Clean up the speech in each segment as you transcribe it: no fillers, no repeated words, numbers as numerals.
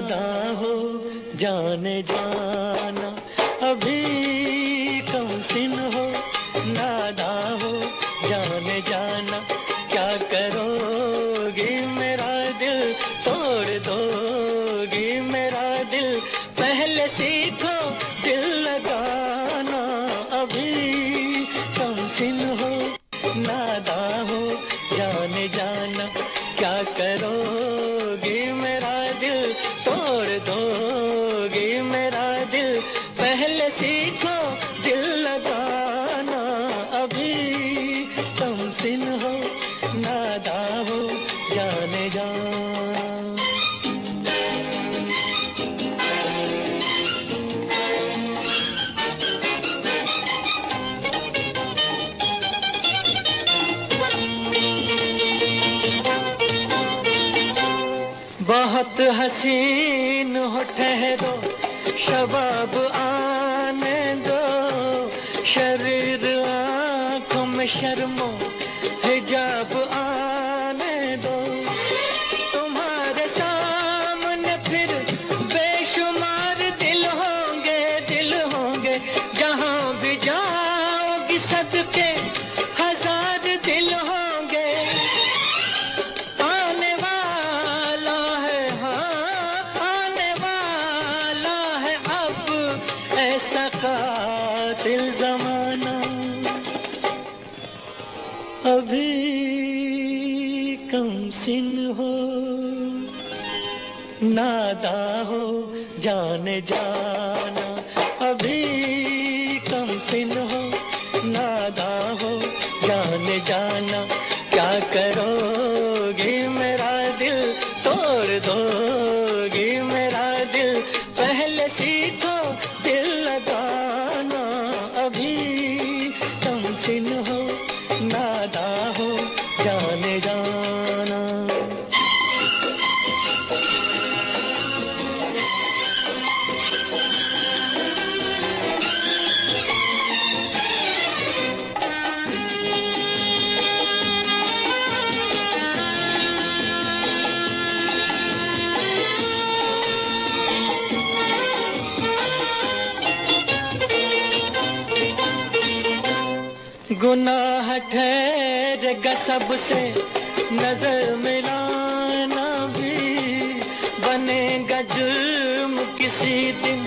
नादा हो जाने जाना, अभी कम सिन हो नादा हो जाने जाना, क्या करोगी मेरा दिल तोड़ दोगी मेरा दिल, पहले सीखो दिल लगाना, अभी कम सिन हो नादा हो जाने जाना, क्या करोगी मेरा दिल तोड़ दोगी मेरा दिल, पहले सीखो दिल लगाना, अभी कम सिन हो नादा हो जाने जाना। बहुत हसीन हो ठहरो शबाब आने दो, शरीर आँखों में शर्मो हिजाब आने दो, तुम्हारे सामने फिर बेशुमार दिल होंगे, जहाँ भी जाओगी सदके हजार दिल होंगे, आने वाला है अब ऐसा कातिल ज़माना, अभी कम सिन हो नादा हो जाने जाना, अभी कम सिन हो नादा हो जाने जाना, क्या करोगी मेरा दिल तोड़ दोगी मेरा दिल, पहले सीखो दिल लगाना, अभी कम सिन हो नादा हो जाने जाना। गुनाह ठहरेगा सबसे नजर मिलाना भी, बनेगा जुर्म किसी दिन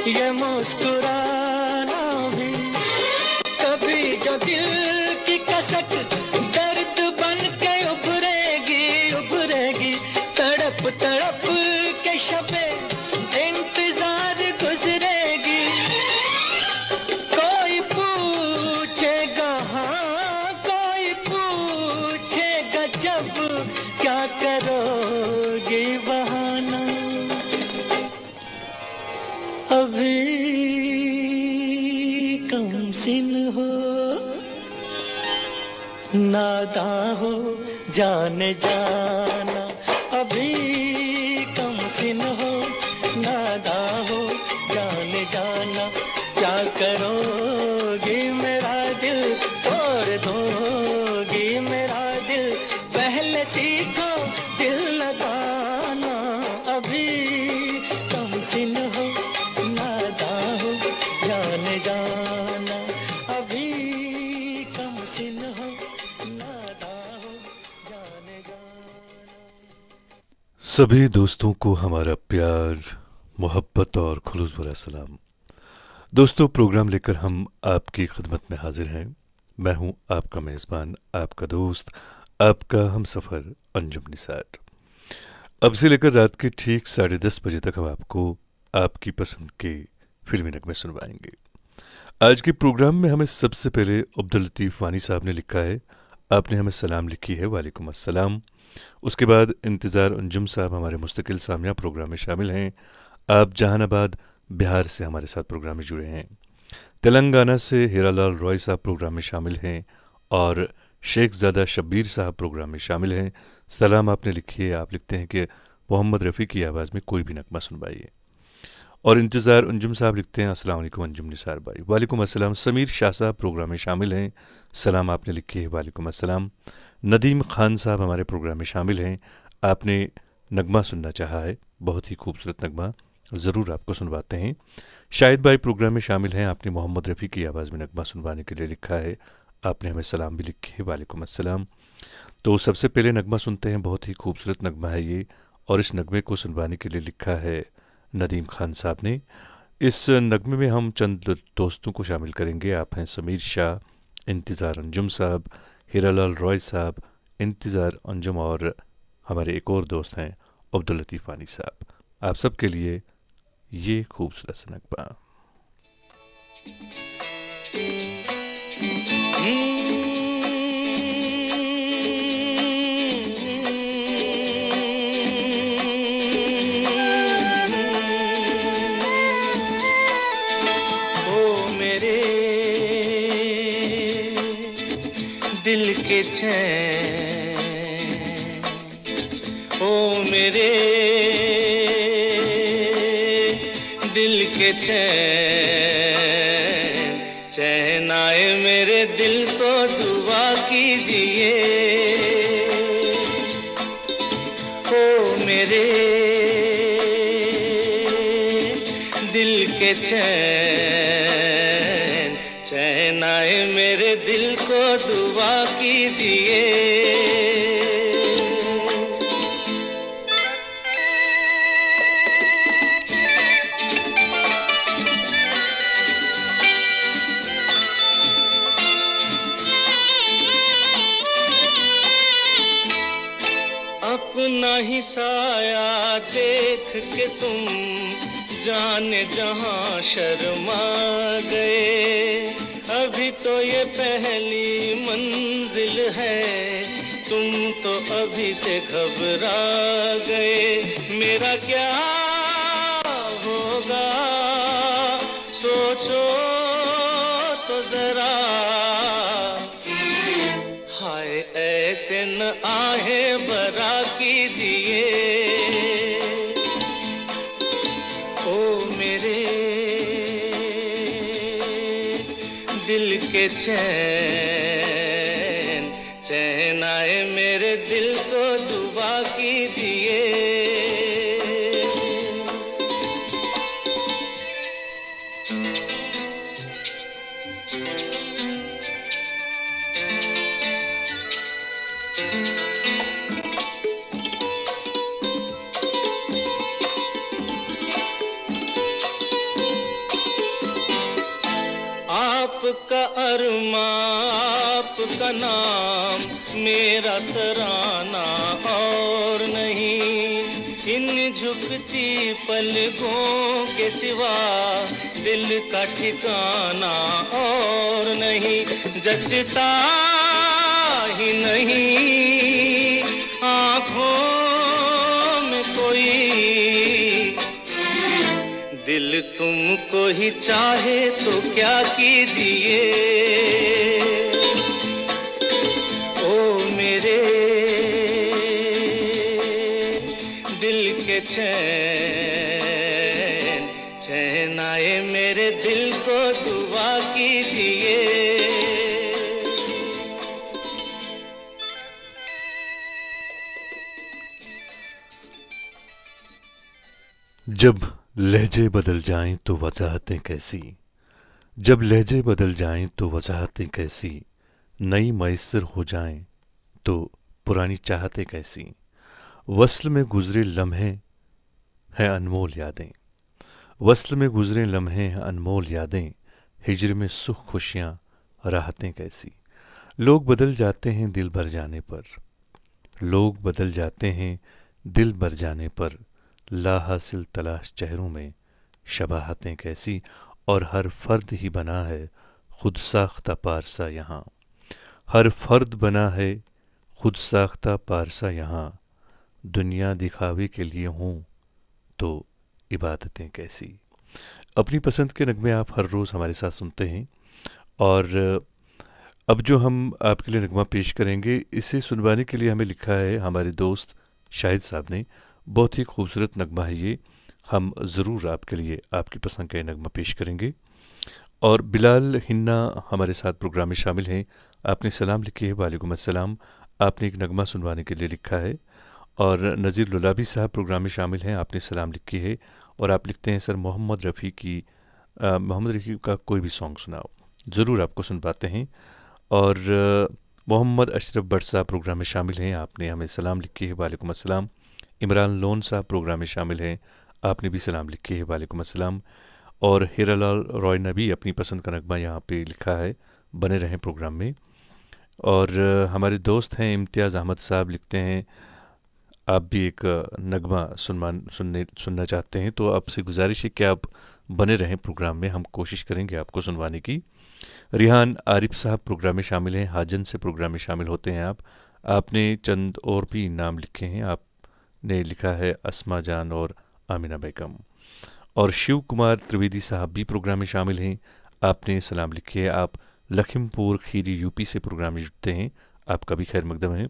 ये मुस्कुराना भी, कभी जो दिल की कसक दर्द बन के उभरेगी, तड़प तड़प के शबे इंतजार गुजरेगी, कोई पूछेगा जब क्या करोगी बहाना, अभी कम सिन हो नादा हो जाने जाना, अभी कम सिन हो नादा हो जाने जाना, क्या करोगी मेरा दिल तोड़ दोगी मेरा दिल, पहले सीखो दिल लगाना, अभी कम सिन हो नादा हो जाने जाना, अभी कम सिन हो नादा हो जाने जाना। सभी दोस्तों को हमारा प्यार, मोहब्बत और खुलूस भरा सलाम। दोस्तों, प्रोग्राम लेकर हम आपकी खिदमत में हाजिर हैं। मैं हूं आपका मेज़बान, आपका दोस्त, आपका हमसफ़र अंजुम निसार। अब से लेकर रात के ठीक 10:30 बजे तक हम आपको आपकी पसंद के फिल्मी नगमे सुनवाएंगे। आज के प्रोग्राम में हमें सबसे पहले अब्दुल लतीफ़ वानी साहब ने लिखा है, आपने हमें सलाम लिखी है, वालेकुम अस्सलाम। उसके बाद इंतज़ार अंजुम साहब हमारे मुस्तकिल सामिया प्रोग्राम में शामिल हैं। आप जहानाबाद बिहार से हमारे साथ प्रोग्राम में जुड़े हैं। तेलंगाना से हीरालाल रॉय साहब प्रोग्राम में शामिल हैं और शेख ज़ादा शब्बीर साहब प्रोग्राम में शामिल हैं। सलाम आपने लिखी है, आप लिखते हैं कि मोहम्मद रफ़ी की आवाज़ में कोई भी नगमा सुनवाइए। और इंतज़ार अंजुम साहब लिखते हैं, अस्सलाम वालेकुम अंजुम निसार भाई। वालेकुम अस्सलाम। समीर शाह साहब प्रोग्राम में शामिल हैं, सलाम आपने लिखी है, वालेकुम अस्सलाम। नदीम खान साहब हमारे प्रोग्राम में शामिल हैं, आपने नगमा सुनना चाहा है, बहुत ही खूबसूरत नगमा ज़रूर आपको सुनवाते हैं। शाहिद भाई प्रोग्राम में शामिल हैं। आपने मोहम्मद रफ़ी की आवाज़ में नगमा सुनवाने के लिए लिखा है। आपने हमें सलाम भी लिखे है, वालेकुम अस्सलाम। तो सबसे पहले नगमा सुनते हैं। बहुत ही खूबसूरत नगमा है ये, और इस नगमे को सुनवाने के लिए लिखा है नदीम खान साहब ने। इस नगमे में हम चंद दोस्तों को शामिल करेंगे। आप हैं समीर शाह, इंतज़ार अंजुम साहब, हीरालाल रॉय साहब, इंतज़ार अंजुम, और हमारे एक और दोस्त हैं अब्दुल लतीफ़ वानी साहब। आप सब के लिए ये खूबसूरत सा नगमा। दिल के चैन, ओ मेरे दिल के चैन, चैन आए मेरे दिल को दुआ कीजिए। ओ मेरे दिल के चैन, चैन आए मेरे दिल को दुआ कीजिए। अपना ही साया देख के तुम जाने जहां शर्मा गए। अभी तो ये पहली मंजिल है, तुम तो अभी से घबरा गए। मेरा क्या होगा सोचो तो जरा, हाय ऐसे न आहे बरा कीजिए। ओ मेरे दिल के चैन, चैन आए मेरे दिल को दुआ कीजिए। आपका अरमा, आपका नाम, मेरा तराना और नहीं। इन झुकती पलकों के सिवा दिल का ठिकाना और नहीं। जचता ही नहीं आँखों में कोई, दिल तुमको ही चाहे तो क्या कीजिए। ओ मेरे दिल के चैन, चैन आए मेरे दिल को दुआ कीजिए। जब लहजे बदल जाएं तो वजाहतें कैसी, जब लहजे बदल जाएं तो वजाहतें कैसी, नई मैसर हो जाएं तो पुरानी चाहतें कैसी। वस्ल में गुजरे लम्हे हैं अनमोल यादें, वस्ल में गुजरे लम्हे हैं अनमोल यादें, हिज्र में सुख खुशियाँ राहतें कैसी। लोग बदल जाते हैं दिल भर जाने पर, लोग बदल जाते हैं दिल भर जाने पर, लाहासिल तलाश चेहरों में शबाहतें कैसी। और हर फर्द ही बना है खुद साख्ता पारसा यहाँ, हर फर्द बना है खुद साख्ता पारसा यहाँ, दुनिया दिखावे के लिए हूँ तो इबादतें कैसी। अपनी पसंद के नगमे आप हर रोज़ हमारे साथ सुनते हैं, और अब जो हम आपके लिए नगमा पेश करेंगे, इसे सुनवाने के लिए हमें लिखा है हमारे दोस्त शाहिद साहब ने। बहुत ही खूबसूरत नगमा है ये, हम ज़रूर आपके लिए आपकी पसंद का ये नगमा पेश करेंगे। और बिलाल हिन्ना हमारे साथ प्रोग्राम में शामिल हैं। आपने सलाम लिखी है, वालेकुम अस्सलाम। आपने एक नगमा सुनवाने के लिए लिखा है, और नज़ीर लुलाबी साहब प्रोग्राम में शामिल हैं, आपने सलाम लिखी है और आप लिखते हैं सर मोहम्मद रफ़ी का कोई भी सॉन्ग सुनाओ, ज़रूर आपको सुन पाते हैं। और मोहम्मद अशरफ भट्ट साहब प्रोग्राम में शामिल हैं, आपने हमें सलाम लिखी है, वालेकुम अस्सलाम। इमरान लोन साहब प्रोग्राम में शामिल हैं, आपने भी सलाम लिखी है, वालेकुम अस्सलाम। और हीरालाल रॉय ने भी अपनी पसंद का नगमा यहाँ पे लिखा है, बने रहें प्रोग्राम में। और हमारे दोस्त हैं इम्तियाज़ अहमद साहब लिखते हैं, आप भी एक नगमा सुनना चाहते हैं, तो आपसे गुजारिश है कि आप बने रहें प्रोग्राम में, हम कोशिश करेंगे आपको सुनवाने की। रिहान आरिफ साहब प्रोग्राम में शामिल हैं, हाजन से प्रोग्राम में शामिल होते हैं आपने चंद और भी नाम लिखे हैं, आपने लिखा है अस्मा जान और आमिना बेगम। और शिव कुमार त्रिवेदी साहब भी प्रोग्राम में शामिल हैं, आपने सलाम लिखे है, आप लखीमपुर खीरी यूपी से प्रोग्राम में जुड़ते हैं, आपका भी खैर मकदम है।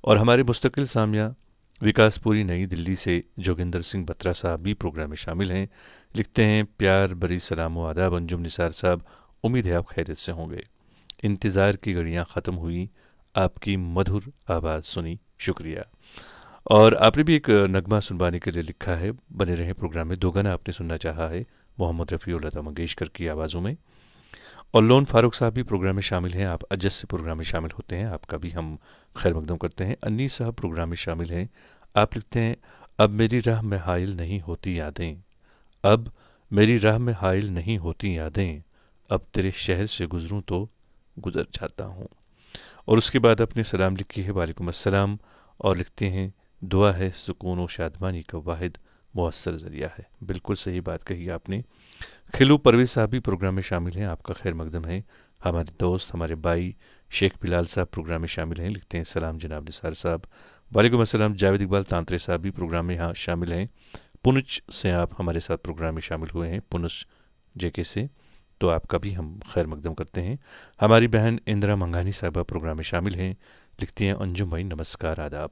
और हमारे मुस्तकिल सामिया विकासपुरी नई दिल्ली से जोगिंदर सिंह बत्रा साहब भी प्रोग्राम में शामिल हैं, लिखते हैं प्यार भरी सलाम व आदाब अंजुम निसार साहब, उम्मीद है आप खैरियत से होंगे। इंतज़ार की घड़ियाँ ख़त्म हुई, आपकी मधुर आवाज़ सुनी, शुक्रिया। और आपने भी एक नगमा सुनवाने के लिए लिखा है, बने रहे प्रोग्राम में, दो गाना आपने सुनना चाहा है मोहम्मद रफ़ी और लता मंगेशकर की आवाज़ों में। और लोन फारूक साहब भी प्रोग्राम में शामिल हैं, आप अजस से प्रोग्राम में शामिल होते हैं, आपका भी हम खैर मकदम करते हैं। अनीस साहब प्रोग्राम में शामिल हैं, आप लिखते हैं अब मेरी राह में हाइल नहीं होती यादें, अब मेरी राह में हाइल नहीं होती यादें, अब तेरे शहर से गुजरूं तो गुजर जाता हूँ। और उसके बाद अपने सलाम लिखी है, वालेकुम अस्सलाम, और लिखते हैं दुआ है सुकून व शादमानी का वाहिद मुअस्सर ज़रिया है। बिल्कुल सही बात कही आपने। खिलू परवेज साहब भी प्रोग्राम में शामिल हैं, आपका खैर मकदम है। हमारे दोस्त हमारे भाई शेख बिलाल साहब प्रोग्राम में शामिल हैं, लिखते हैं सलाम जनाब निसार साहब, वालेकुम अस्सलाम। जावेद इकबाल तांत्रे साहब भी प्रोग्राम में यहाँ शामिल हैं, पुनच से आप हमारे साथ प्रोग्राम में शामिल हुए हैं, पुनच जेके से, तो आपका भी हम खैर मकदम करते हैं। हमारी बहन इंदिरा मंगानी साहबा प्रोग्राम में शामिल हैं, लिखती हैं अंजुम भाई नमस्कार आदाब।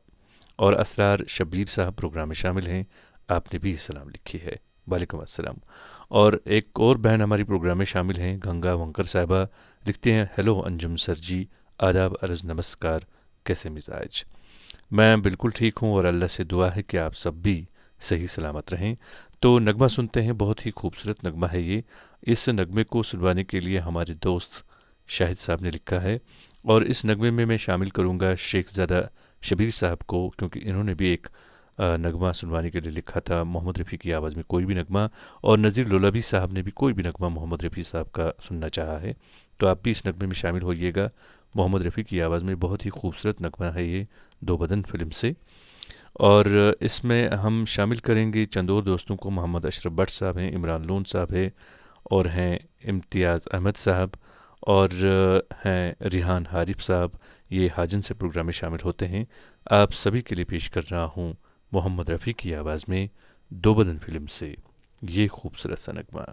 और असरार शब्बीर साहब प्रोग्राम में शामिल हैं, आपने भी सलाम लिखी है, वालेकुम अस्सलाम। और एक और बहन हमारी प्रोग्राम में शामिल हैं, गंगा वंकर साहबा, लिखते हैं हेलो अंजुम सर जी, आदाब अर्ज़ नमस्कार, कैसे मिजाज। मैं बिल्कुल ठीक हूँ और अल्लाह से दुआ है कि आप सब भी सही सलामत रहें। तो नगमा सुनते हैं, बहुत ही खूबसूरत नगमा है ये। इस नगमे को सुनवाने के लिए हमारे दोस्त शाहिद साहब ने लिखा है, और इस नगमे में मैं शामिल करूँगा शेखज़ादा शबीर साहब को, क्योंकि इन्होंने भी एक नगमा सुनवाने के लिए लिखा था, मोहम्मद रफ़ी की आवाज़ में कोई भी नगमा। और नज़ीर लुलाबी साहब ने भी कोई भी नगमा मोहम्मद रफ़ी साहब का सुनना चाहा है, तो आप भी इस नगमे में शामिल होइएगा। मोहम्मद रफ़ी की आवाज़ में बहुत ही खूबसूरत नगमा है ये, दो बदन फिल्म से। और इसमें हम शामिल करेंगे चंद और दोस्तों को, मोहम्मद अशरफ भट्ट साहब हैं, इमरान लोन साहब है, और हैं इम्तियाज़ अहमद साहब, और हैं रिहान हारिफ साहब, ये हाजन से प्रोग्राम में शामिल होते हैं। आप सभी के लिए पेश कर रहा हूँ मोहम्मद रफ़ी की आवाज़ में दो बदन फिल्म से ये खूबसूरत सा नगमा।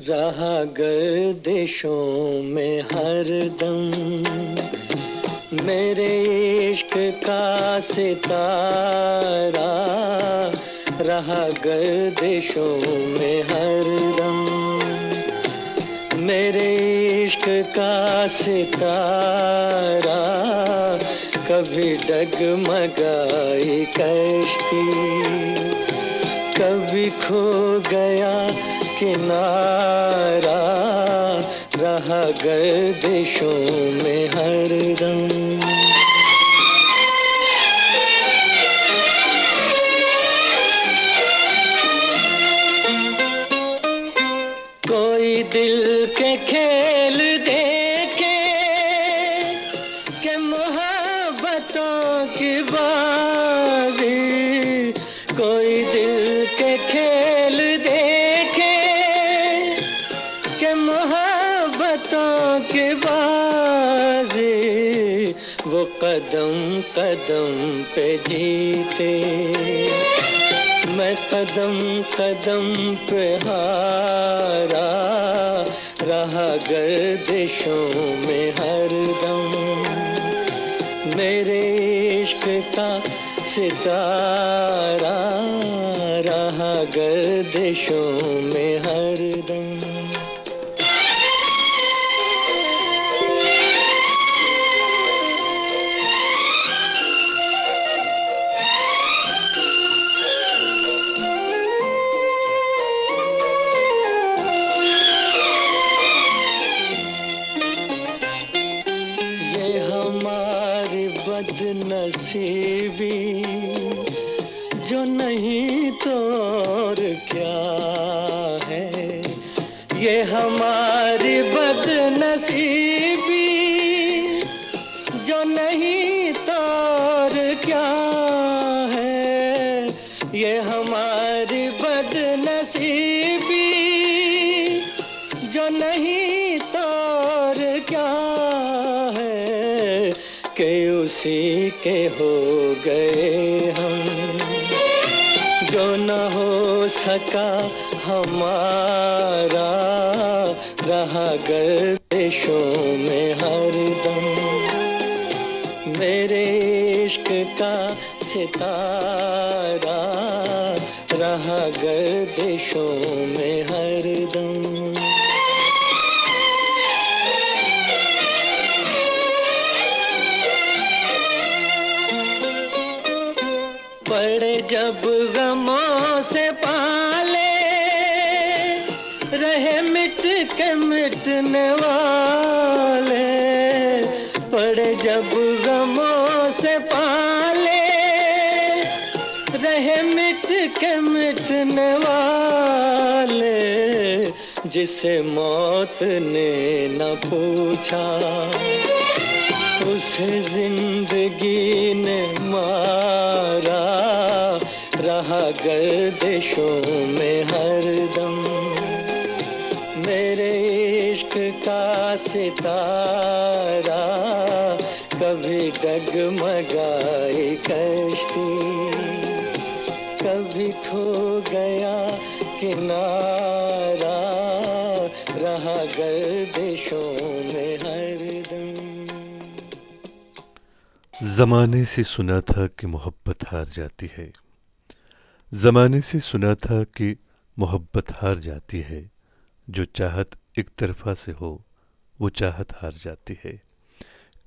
रहा गर्दिशों में हरदम मेरे इश्क का सितारा, रहा गर्दिशों में हरदम मेरे इश्क का सितारा, कभी डगमगाई कश्ती, कभी खो गया किनारा, रहा गर्दिशों में हरदम। कोई दिल के खेल देखे कि मोहब्बतों की बाजी, कोई दिल के खेल देखे कदम कदम पे जीते, मैं कदम कदम पे हारा रहा गर्दिशों में हरदम। मेरे इश्क का सितारा रहा गर्दिशों में हरदम। बदनसीबी जो नहीं तो और क्या है, ये हमारी बदनसीबी जो नहीं तो और क्या है, ये हमारी बदनसीबी जो नहीं तो और क्या है, कि उसी के हो गए हम, जो न हो सका हमारा रहा गर्दिशों में हरदम। मेरे इश्क का सितारा रहा गर्दिशों में हरदम। पड़े जब गमों से पाले, रहे मिट के मिटने वाले, पड़े जब गमों से पाले, रहे मिट के मिटने वाले, जिसे मौत ने न पूछा उसे जिंदगी ने मारा रहा गर्दिशों में हरदम। मेरे इश्क का सितारा कभी डगमगाई कश्ती, कभी खो गया किनारा रहा गर्दिशों में हरदम। ज़माने से सुना था कि मोहब्बत हार जाती है, ज़माने से सुना था कि मोहब्बत हार जाती है, जो चाहत एक तरफा से हो वो चाहत हार जाती है।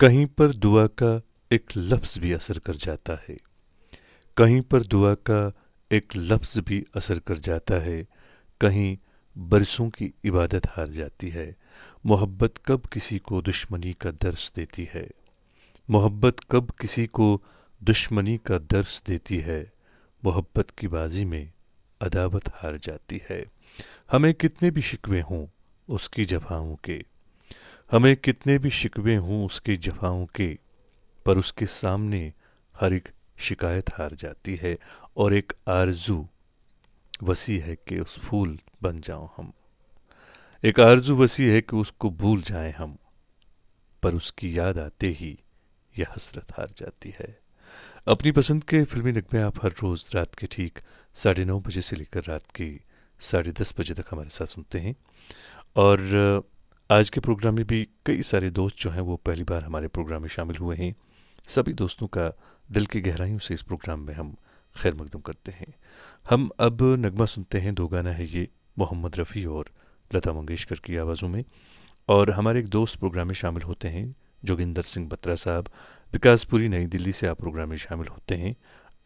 कहीं पर दुआ का एक लफ्ज़ भी असर कर जाता है, कहीं पर दुआ का एक लफ्ज़ भी असर कर जाता है, कहीं बरसों की इबादत हार जाती है। मोहब्बत कब किसी को दुश्मनी का दर्स देती है, मोहब्बत कब किसी को दुश्मनी का दर्स देती है, मोहब्बत की बाजी में अदावत हार जाती है। हमें कितने भी शिकवे हों उसकी जफ़ाओं के, हमें कितने भी शिकवे हों उसकी जफ़ाओं के, पर उसके सामने हर एक शिकायत हार जाती है। और एक आरज़ू वसी है कि उस फूल बन जाऊं हम, एक आरज़ू वसी है कि उसको भूल जाएं हम, पर उसकी याद आते ही यह हसरत हार जाती है। अपनी पसंद के फिल्मी नगमे आप हर रोज़ रात के ठीक 9:30 बजे से लेकर रात के 10:30 बजे तक हमारे साथ सुनते हैं। और आज के प्रोग्राम में भी कई सारे दोस्त जो हैं वो पहली बार हमारे प्रोग्राम में शामिल हुए हैं। सभी दोस्तों का दिल की गहराइयों से इस प्रोग्राम में हम खैर मकदम करते हैं। हम अब नगमा सुनते हैं, दो गाना है ये मोहम्मद रफ़ी और लता मंगेशकर की आवाज़ों में। और हमारे एक दोस्त प्रोग्राम में शामिल होते हैं, जोगिंदर सिंह बत्रा साहब, विकासपुरी नई दिल्ली से आप प्रोग्राम में शामिल होते हैं।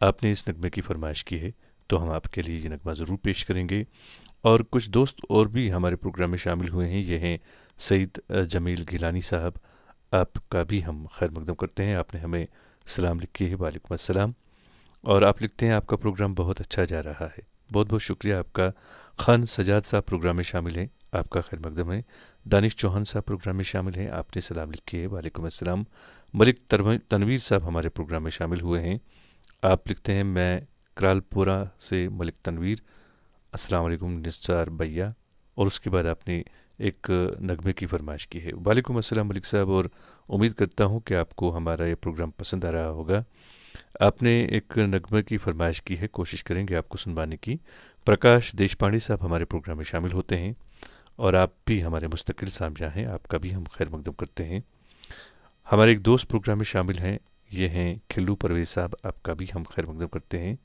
आपने इस नगमे की फरमाइश की है तो हम आपके लिए ये नगमा ज़रूर पेश करेंगे। और कुछ दोस्त और भी हमारे प्रोग्राम में शामिल हुए हैं, ये हैं सईद जमील गिलानी साहब, आपका भी हम खैर मकदम करते हैं। आपने हमें सलाम लिखी है, वालेकुम अस्सलाम। और आप लिखते हैं आपका प्रोग्राम बहुत अच्छा जा रहा है, बहुत बहुत शुक्रिया आपका। खान सजाद साहब प्रोग्राम में शामिल हैं, आपका खैर मकदम है। दानिश चौहान साहब प्रोग्राम में शामिल हैं, आपने सलाम लिखी है, वालेकुम अस्सलाम। मलिक तनवीर साहब हमारे प्रोग्राम में शामिल हुए हैं, आप लिखते हैं मैं करालपुरा से मलिक तनवीर, अस्सलाम वालेकुम निसार भैया। और उसके बाद आपने एक नगमे की फरमाइश की है, वालेकुम अस्सलाम मलिक साहब। और उम्मीद करता हूँ कि आपको हमारा ये प्रोग्राम पसंद आ रहा होगा। आपने एक नगमे की फरमाइश की है, कोशिश करेंगे आपको सुनवाने की। प्रकाश देशपांडे साहब हमारे प्रोग्राम में शामिल होते हैं और आप भी हमारे मुस्तकिल सामजा हैं, आपका भी हम खैर मकदम करते हैं। हमारे एक दोस्त प्रोग्राम में शामिल हैं, ये हैं खिल्लू परवेज साहब, आपका भी हम खैर मकदम करते हैं।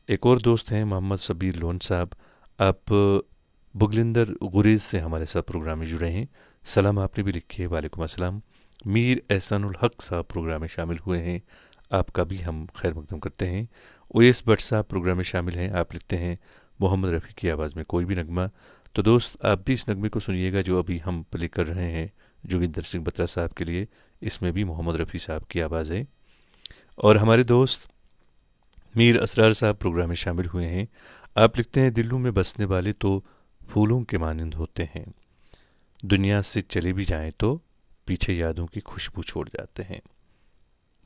एक और दोस्त हैं मोहम्मद सबीर लोन साहब, आप बुगलिंदर गुरेज से हमारे साथ प्रोग्राम में जुड़े हैं, सलाम आपने भी लिखी है, वालेकुम अस्सलाम। मीर एहसानुल हक साहब प्रोग्राम में शामिल हुए हैं, आपका भी हम खैर मकदम करते हैं। ओएस भट्ट साहब प्रोग्राम में शामिल हैं, आप लिखते हैं मोहम्मद रफ़ी की आवाज़ में कोई भी नगमा। तो दोस्त आप भी इस नगमे को सुनिएगा जो अभी हम प्ले कर रहे हैं जोगिंदर सिंह बत्रा साहब के लिए, इसमें भी मोहम्मद रफ़ी साहब की आवाज़ है। और हमारे दोस्त मीर असरार साहब प्रोग्राम में शामिल हुए हैं, आप लिखते हैं दिलों में बसने वाले तो फूलों के मानिंद होते हैं, दुनिया से चले भी जाएं तो पीछे यादों की खुशबू छोड़ जाते हैं।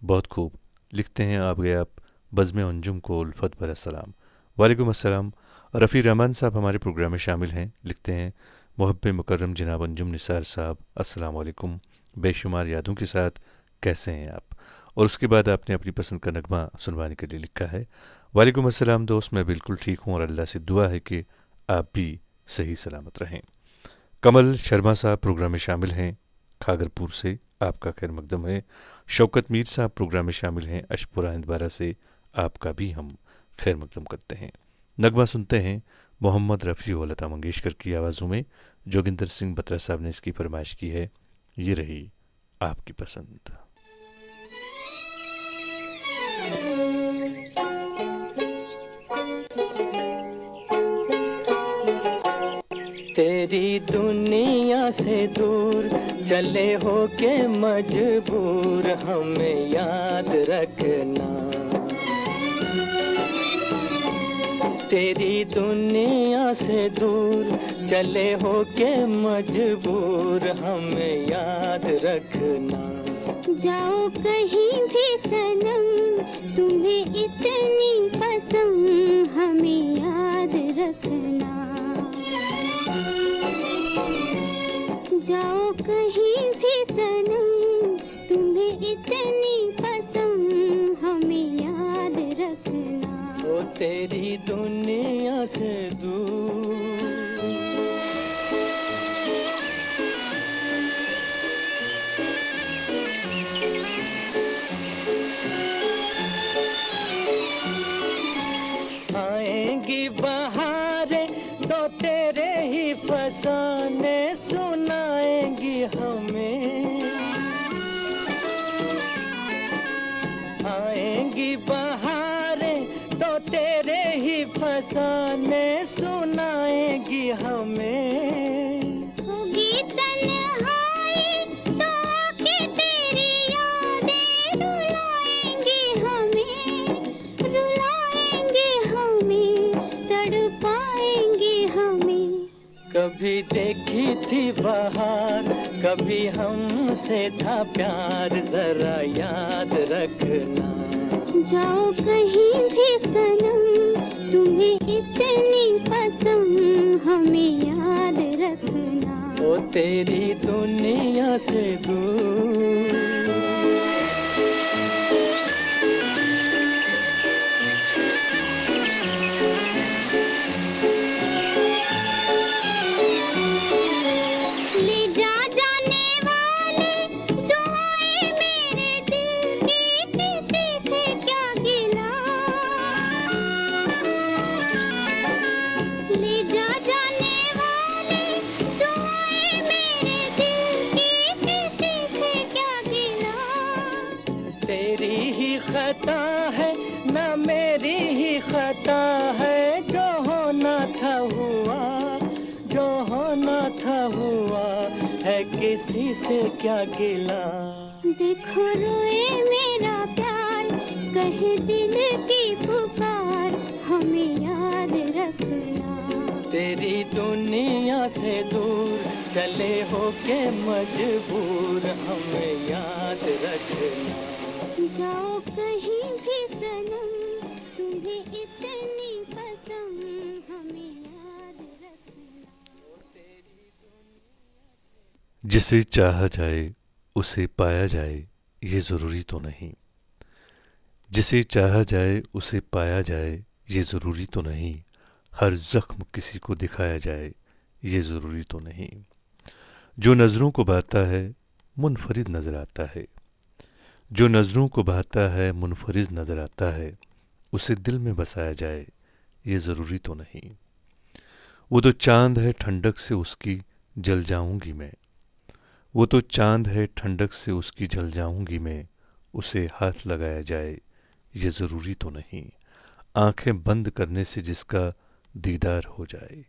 बहुत खूब लिखते हैं आप गए आप बज़्म अंजुम को उल्फत भरा सलाम। वालेकुम अस्सलाम। रफ़ी रहमान साहब हमारे प्रोग्राम में शामिल हैं, लिखते हैं मुहब्बे मुकर्रम जनाब अंजुम निसार साहब, अस्सलाम वालेकुम, बेशुमार यादों के साथ कैसे हैं आप। और उसके बाद आपने अपनी पसंद का नगमा सुनवाने के लिए लिखा है, वालेकुम अस्सलाम दोस्त, मैं बिल्कुल ठीक हूँ और अल्लाह से दुआ है कि आप भी सही सलामत रहें। कमल शर्मा साहब प्रोग्राम में शामिल हैं खागरपुर से, आपका खैर मकदम है। शौकत मीर साहब प्रोग्राम में शामिल हैं अशपुरा इंदबारा से, आपका भी हम खैर मकदम करते हैं। नगमा सुनते हैं मोहम्मद रफ़ी और लता मंगेशकर की आवाज़ों में, जोगिंदर सिंह बत्रा साहब ने इसकी फरमाइश की है, ये रही आपकी पसंद। तेरी दुनिया से दूर चले हो के मजबूर हमें याद रखना, तेरी दुनिया से दूर चले हो के मजबूर हमें याद रखना। जाओ कहीं भी सनम तुम्हें इतनी पसंद हमें याद रखना, जाओ कहीं भी सनम तुम्हें इतनी पसंद हमें याद रखना। ओ तेरी दुनिया से दूर आएंगी बहारें तो तेरे ही फसाने सुनाएंगी हमें, आएंगी बहारें तो तेरे ही फसाने सुनाएंगी हमें। होगी तन्हाई तो आके तेरी यादें रुलाएंगी हमें, रुलाएंगी हमें, तड़पाएंगी हमें। कभी देखी थी बहार कभी हमसे था प्यार जरा याद रखना। जाओ कहीं भी सनम तुम्हें इतनी पसंद हमें याद रखना। ओ तेरी दुनिया से दूर खता है ना मेरी ही खता है, जो होना था हुआ, जो होना था हुआ है, किसी से क्या गिला। देखो रोए मेरा प्यार कहे दिल की पुकार हमें याद रखना। तेरी दुनिया से दूर चले हो के मजबूर हमें याद रखना। जाओ कहीं भी सनम तुम्हें इतनी पसंद हमें याद रखना। जिसे चाहा जाए उसे पाया जाए ये ज़रूरी तो नहीं, जिसे चाहा जाए उसे पाया जाए ये ज़रूरी तो नहीं, हर ज़ख्म किसी को दिखाया जाए ये ज़रूरी तो नहीं, जो नज़रों को भाता है मुनफरिद नज़र आता है, जो नज़रों को भाता है मुनफरिद नज़र आता है, उसे दिल में बसाया जाए ये ज़रूरी तो नहीं। वो तो चांद है ठंडक से उसकी जल जाऊंगी मैं, वो तो चांद है ठंडक से उसकी जल जाऊंगी मैं, उसे हाथ लगाया जाए ये ज़रूरी तो नहीं, आंखें बंद करने से जिसका दीदार हो जाए,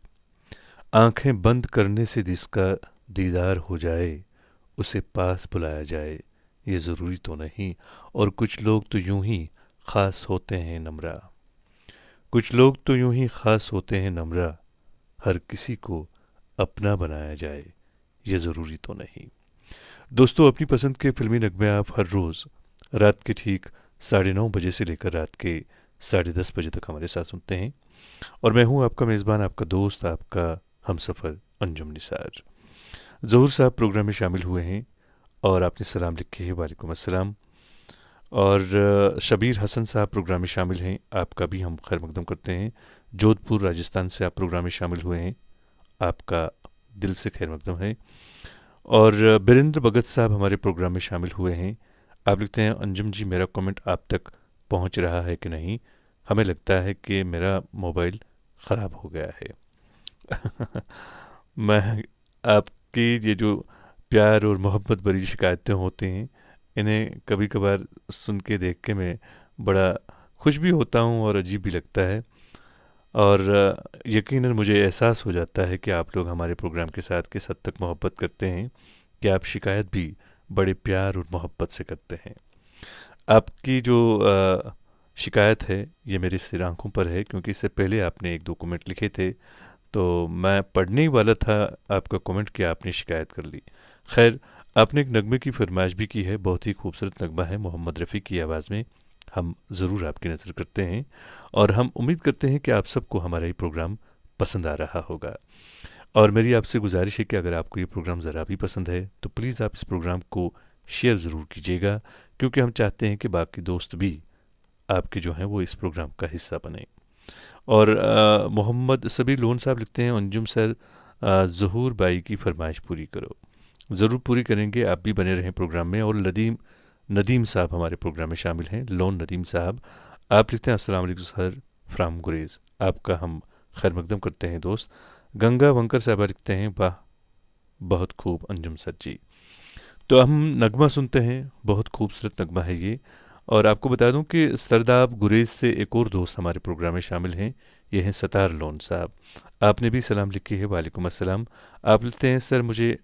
आंखें बंद करने से जिसका दीदार हो जाए, उसे पास बुलाया जाए ये ज़रूरी तो नहीं। और कुछ लोग तो यूं ही ख़ास होते हैं नम्रा, कुछ लोग तो यूं ही ख़ास होते हैं नम्रा, हर किसी को अपना बनाया जाए ये ज़रूरी तो नहीं। दोस्तों, अपनी पसंद के फिल्मी नगमे आप हर रोज़ रात के ठीक 9:30 बजे से लेकर रात के 10:30 बजे तक हमारे साथ सुनते हैं, और मैं हूं आपका मेज़बान, आपका दोस्त, आपका हमसफ़र अंजुम निसार। ज़हूर साहब प्रोग्राम में शामिल हुए हैं और आपने सलाम लिखे हैं, वालेकुम अस्सलाम। और शबीर हसन साहब प्रोग्राम में शामिल हैं, आपका भी हम खैर मकदम करते हैं। जोधपुर राजस्थान से आप प्रोग्राम में शामिल हुए हैं, आपका दिल से खैर मकदम है। और बीरेंद्र भगत साहब हमारे प्रोग्राम में शामिल हुए हैं, आप लिखते हैं अंजुम जी, मेरा कमेंट आप तक पहुंच रहा है कि नहीं, हमें लगता है कि मेरा मोबाइल ख़राब हो गया है। मैं आपकी ये जो प्यार और मोहब्बत भरी शिकायतें होती हैं, इन्हें कभी कभार सुन के देख के मैं बड़ा खुश भी होता हूँ और अजीब भी लगता है। और यकीनन मुझे एहसास हो जाता है कि आप लोग हमारे प्रोग्राम के साथ किस हद तक मोहब्बत करते हैं, कि आप शिकायत भी बड़े प्यार और मोहब्बत से करते हैं। आपकी जो शिकायत है ये मेरी सिर आंखों पर है, क्योंकि इससे पहले आपने एक दो कमेंट लिखे थे, तो मैं पढ़ने ही वाला था आपका कमेंट कि आपने शिकायत कर ली। खैर, आपने एक नगमे की फरमाइश भी की है, बहुत ही खूबसूरत नगमा है मोहम्मद रफ़ी की आवाज़ में, हम ज़रूर आपकी नज़र करते हैं और हम उम्मीद करते हैं कि आप सबको हमारा ये प्रोग्राम पसंद आ रहा होगा। और मेरी आपसे गुजारिश है कि अगर आपको ये प्रोग्राम ज़रा भी पसंद है तो प्लीज़ आप इस प्रोग्राम को शेयर ज़रूर कीजिएगा, क्योंकि हम चाहते हैं कि बाकी दोस्त भी आपके जो हैं वो इस प्रोग्राम का हिस्सा बने। और मोहम्मद सबीर लोन साहब लिखते हैं, अंजुम सर ज़हूर बाई की फरमाइश पूरी करो। ज़रूर पूरी करेंगे, आप भी बने रहें प्रोग्राम में। और नदीम साहब हमारे प्रोग्राम में शामिल हैं, लोन नदीम साहब, आप लिखते हैं अस्सलाम वालेकुम सर फ्राम गुरेज़, आपका हम खैर मकदम करते हैं दोस्त। गंगा वंकर साहबा लिखते हैं, वाह बहुत खूब अंजुम सर जी। तो हम नगमा सुनते हैं, बहुत खूबसूरत नगमा है ये। और आपको बता दूं कि सरदाब गुरेज से एक और दोस्त हमारे प्रोग्राम में शामिल हैं, ये हैं सतार लोन साहब, आपने भी सलाम लिखी है, वालेकुम अस्सलाम। आप लिखते हैं, सर मुझे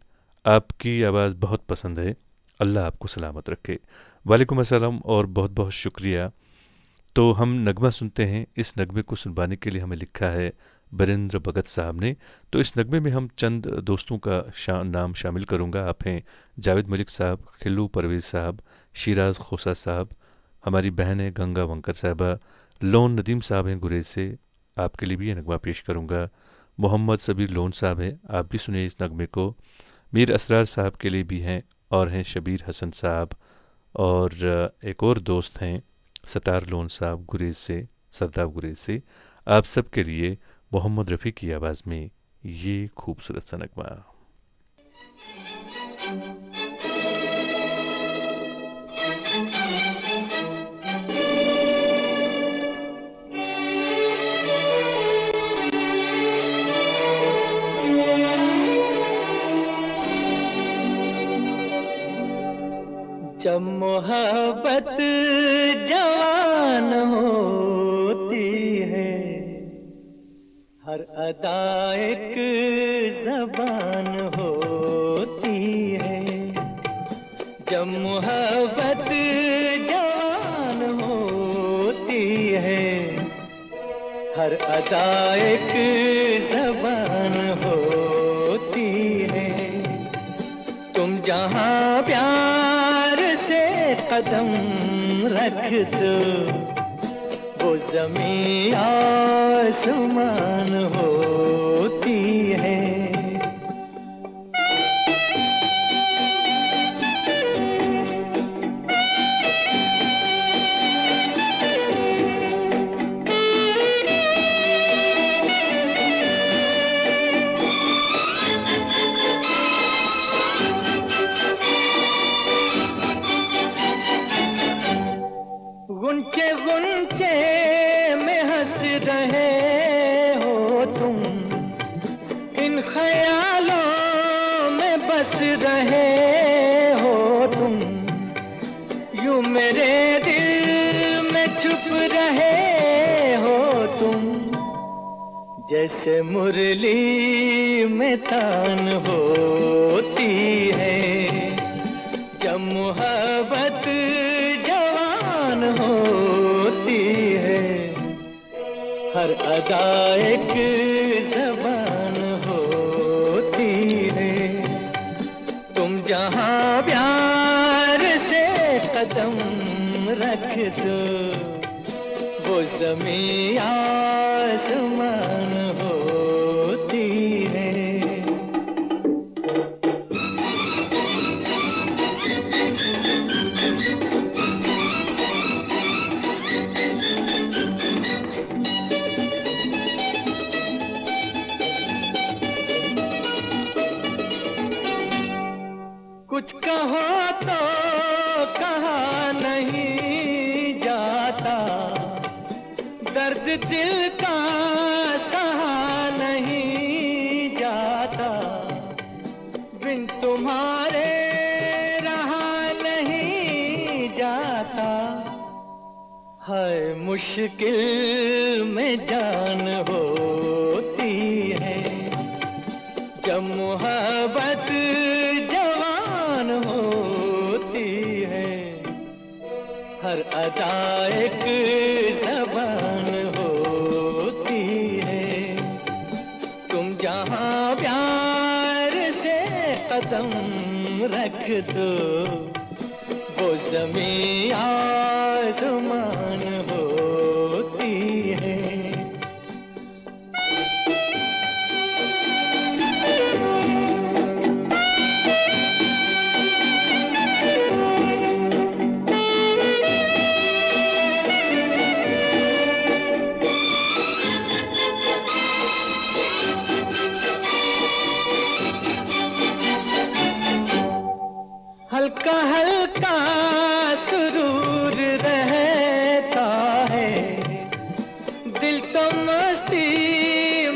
आपकी आवाज़ बहुत पसंद है, अल्लाह आपको सलामत रखे। वालेकुम अस्सलाम और बहुत बहुत शुक्रिया। तो हम नगमा सुनते हैं, इस नगमे को सुनवाने के लिए हमें लिखा है बीरेंद्र भगत साहब ने। तो इस नगमे में हम चंद दोस्तों का नाम शामिल करूँगा। आप हैं जावेद मलिक साहब, खिल्लू परवेज़ साहब, शिराज खोसा साहब, हमारी बहन है गंगा वंकर साहबा, लोन नदीम साहब हैं गुरेज से, आपके लिए भी ये नगमा पेश करूँगा। मोहम्मद सबीर लोन साहब हैं, आप भी सुनिए इस नगमे को। मीर असरार साहब के लिए भी हैं, और हैं शबीर हसन साहब, और एक और दोस्त हैं सतार लोन साहब गुरेज से, सरदाब गुरेज से। आप सब के लिए मोहम्मद रफ़ी की आवाज़ में ये खूबसूरत सा नगमा। जब मोहब्बत जवान होती है, हर अदा एक ज़बान होती है। जब मोहब्बत जवान होती है, हर अदा एक ज़बान होती है। तुम जहाँ प्यार से कदम रख दो, वो ज़मीं आसमान होती है। तुम, इन ख्यालों में बस रहे हो तुम, यूं मेरे दिल में छुप रहे हो तुम, जैसे मुरली में तान होती है जब मोहब्बत जवान होती है, हर अदा एक ज़बान होती है, तुम जहां प्यार से कदम रख दो वो ज़मीं आसमान होती है। कुछ कहो तो कहा नहीं जाता, दर्द दिल का सहा नहीं जाता, बिन तुम्हारे रहा नहीं जाता, है मुश्किल में जान होती है जब मोहब्बत जवान होती है, हर अदा एक ज़बान होती है, तुम जहां प्यार से कदम रख दो वो ज़मीं आसमान होती है। हल्का हल्का सुरूर रहता है, दिल तो मस्ती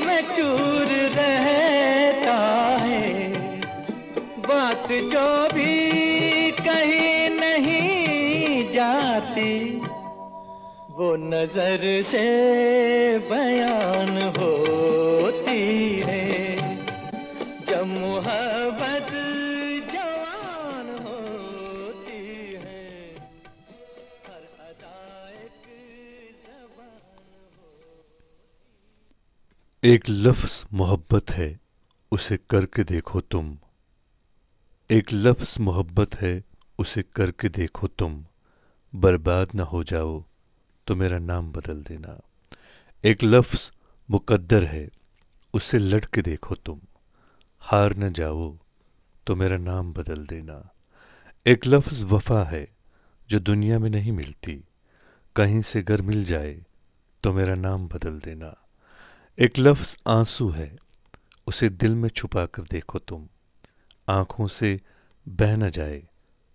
में चूर रहता है, बात जो भी कही नहीं जाती वो नजर से बयान होती है जब मोहब्बत जवान होती है, हर अदा एक ज़बान होती। एक लफ्ज़ मोहब्बत है उसे करके देखो तुम, एक लफ्ज़ मोहब्बत है उसे करके देखो तुम, बर्बाद न हो जाओ तो मेरा नाम बदल देना। एक लफ्ज़ मुकद्दर है उससे लड़ के देखो तुम, हार न जाओ तो मेरा नाम बदल देना। एक लफ्ज़ वफ़ा है जो दुनिया में नहीं मिलती, कहीं से गर मिल जाए तो मेरा नाम बदल देना। एक लफ्ज़ आंसू है उसे दिल में छुपा कर देखो तुम, आँखों से बह न जाए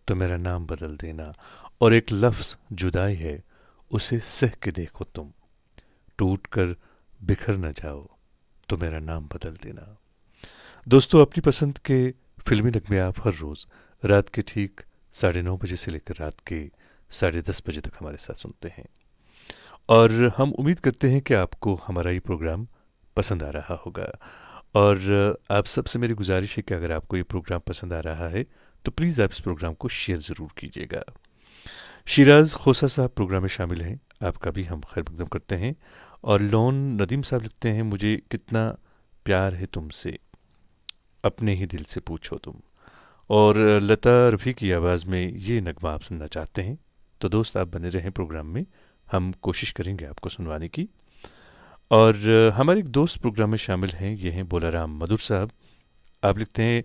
तो मेरा नाम बदल देना। और एक लफ्ज़ जुदाई है उसे सह के देखो तुम, टूट कर बिखर न जाओ तो मेरा नाम बदल देना। दोस्तों, अपनी पसंद के फिल्मी नगमे आप हर रोज़ रात के ठीक 9:30 बजे से लेकर रात के 10:30 बजे तक हमारे साथ सुनते हैं, और हम उम्मीद करते हैं कि आपको हमारा ये प्रोग्राम पसंद आ रहा होगा। और आप सबसे मेरी गुजारिश है कि अगर आपको ये प्रोग्राम पसंद आ रहा है तो प्लीज़ आप इस प्रोग्राम को शेयर ज़रूर कीजिएगा। शिराज खोसा साहब प्रोग्राम में शामिल हैं, आपका भी हम खैर मकदम करते हैं। और लोन नदीम साहब लिखते हैं, मुझे कितना प्यार है तुमसे, अपने ही दिल से पूछो तुम। और लता रफ़ी की आवाज़ में ये नगमा आप सुनना चाहते हैं, तो दोस्त आप बने रहें प्रोग्राम में, हम कोशिश करेंगे आपको सुनवाने की। और हमारे एक दोस्त प्रोग्राम में शामिल हैं, ये हैं बोलाराम मधुर साहब। आप लिखते हैं,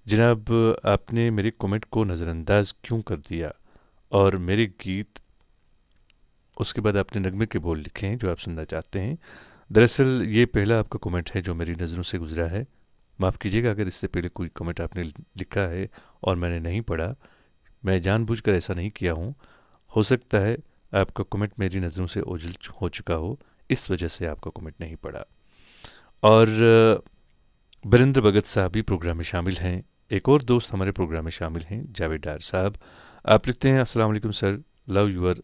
जनाब आपने मेरे कमेंट को नज़रअंदाज क्यों कर दिया, और मेरे गीत, उसके बाद आपने नगमे के बोल लिखे हैं जो आप सुनना चाहते हैं। दरअसल ये पहला आपका कमेंट है जो मेरी नज़रों से गुजरा है, माफ़ कीजिएगा अगर इससे पहले कोई कमेंट आपने लिखा है और मैंने नहीं पढ़ा, मैं जानबूझकर ऐसा नहीं किया हूँ। हो सकता है आपका कमेंट मेरी नज़रों से ओझल हो चुका हो, इस वजह से आपका कमेंट नहीं पढ़ा। और बीरेंद्र भगत साहब भी प्रोग्राम में शामिल हैं। एक और दोस्त हमारे प्रोग्राम में शामिल हैं, जावेद डार साहब। आप लिखते हैं, अस्सलाम वालेकुम sir, love your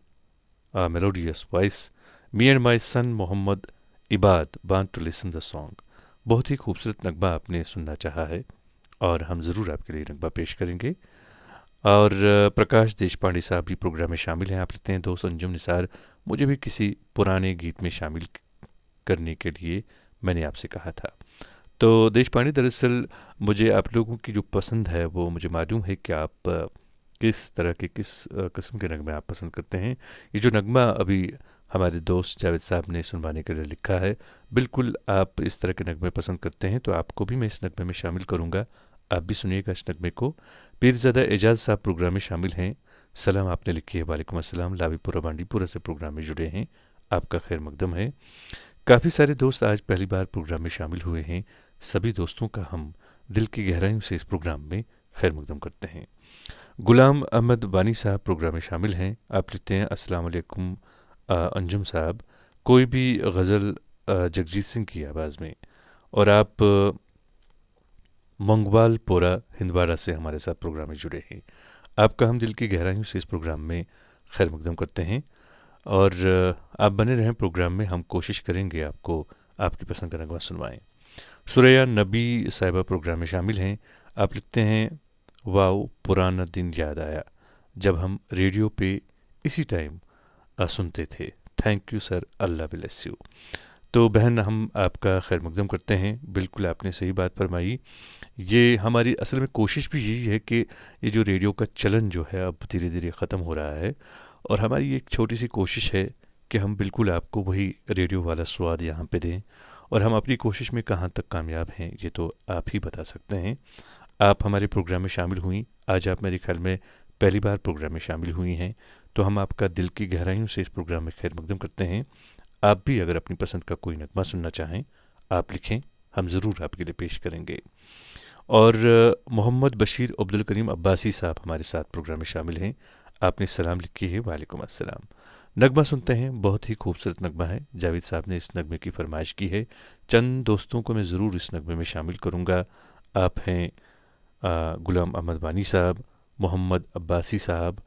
melodious voice, me and my son Mohammad Ibad want to listen the song. बहुत ही खूबसूरत नगमा आपने सुनना चाहा है और हम ज़रूर आपके लिए नगमा पेश करेंगे। और प्रकाश देशपांडे साहब भी प्रोग्राम में शामिल हैं। आप लिखते हैं, दोस्त अंजुम निसार, मुझे भी किसी पुराने गीत में शामिल करने के लिए मैंने आपसे कहा था। तो देशपांडे, दरअसल मुझे आप लोगों की जो पसंद है वो मुझे मालूम है कि आप किस तरह के किस किस्म के नगमे आप पसंद करते हैं। ये जो नगमा अभी हमारे दोस्त जावेद साहब ने सुनवाने के लिए लिखा है, बिल्कुल आप इस तरह के नगमे पसंद करते हैं तो आपको भी मैं इस नगमे में शामिल करूँगा। आप भी सुनिएगा इस नगमे को। पीरज़ादा एजाज साहब प्रोग्राम में शामिल हैं। सलाम आपने लिखी है, वालेकुम अस्सलाम, लावीपुरा बांडीपुरा से प्रोग्राम में जुड़े हैं, आपका खैर मकदम है। काफ़ी सारे दोस्त आज पहली बार प्रोग्राम में शामिल हुए हैं। सभी दोस्तों का हम दिल की गहराइयों से इस प्रोग्राम में खैर मकदम करते हैं। गुलाम अहमद वानी साहब प्रोग्राम में शामिल हैं। आप लिखते हैं, अस्सलाम वालेकुम अंजुम साहब, कोई भी गज़ल जगजीत सिंह की आवाज़ में, और आप मंगवालपोरा हिंदवाड़ा से हमारे साथ प्रोग्राम में जुड़े हैं। आपका हम दिल की गहराइयों से इस प्रोग्राम में खैर मकदम करते हैं और आप बने रहें प्रोग्राम में। हम कोशिश करेंगे आपको आपकी पसंद का नगमा सुनवाएं। सुरैया नबी साहिबा प्रोग्राम में शामिल हैं। आप लिखते हैं, वाओ पुराना दिन याद आया जब हम रेडियो पे इसी टाइम सुनते थे। Thank you sir, Allah bless you. तो बहन, हम आपका खैर मकदम करते हैं। बिल्कुल आपने सही बात फरमाई। ये हमारी असल में कोशिश भी यही है कि ये जो रेडियो का चलन जो है अब धीरे धीरे ख़त्म हो रहा है, और हमारी एक छोटी सी कोशिश है कि हम बिल्कुल आपको वही रेडियो वाला स्वाद यहाँ पे दें। और हम अपनी कोशिश में कहाँ तक कामयाब हैं ये तो आप ही बता सकते हैं। आप हमारे प्रोग्राम में शामिल हुई, आज आप मेरे ख्याल में पहली बार प्रोग्राम में शामिल हुई हैं, तो हम आपका दिल की गहराइयों से इस प्रोग्राम में खैर मकदम करते हैं। आप भी अगर अपनी पसंद का कोई नगमा सुनना चाहें, आप लिखें, हम ज़रूर आपके लिए पेश करेंगे। और मोहम्मद बशीर अब्दुल करीम अब्बासी साहब हमारे साथ प्रोग्राम में शामिल हैं। आपने सलाम लिखी है, वालेकुम अस्सलाम। नगमा सुनते हैं, बहुत ही खूबसूरत नगमा है। जावेद साहब ने इस नगमे की फरमाइश की है। चंद दोस्तों को मैं ज़रूर इस नगमे में शामिल करूँगा। आप हैं गुलाम अहमद वानी साहब, मोहम्मद अब्बासी साहब,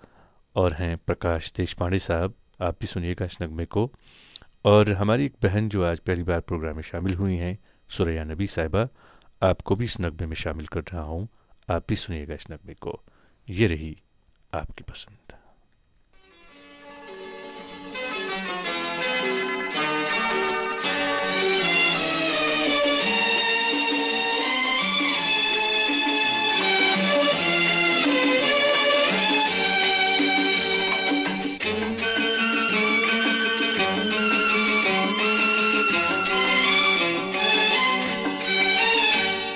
और हैं प्रकाश देशपांडे साहब। आप भी सुनिएगा इस नगमे को। और हमारी एक बहन जो आज पहली बार प्रोग्राम में शामिल हुई हैं, सुरैया नबी साहिबा, आपको भी इस नगमे में शामिल कर रहा हूँ। आप भी सुनिएगा इस नगमे को। ये रही आपकी पसंद।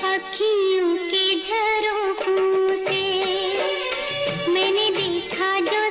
अखियों के झरोखों से मैंने देखा जो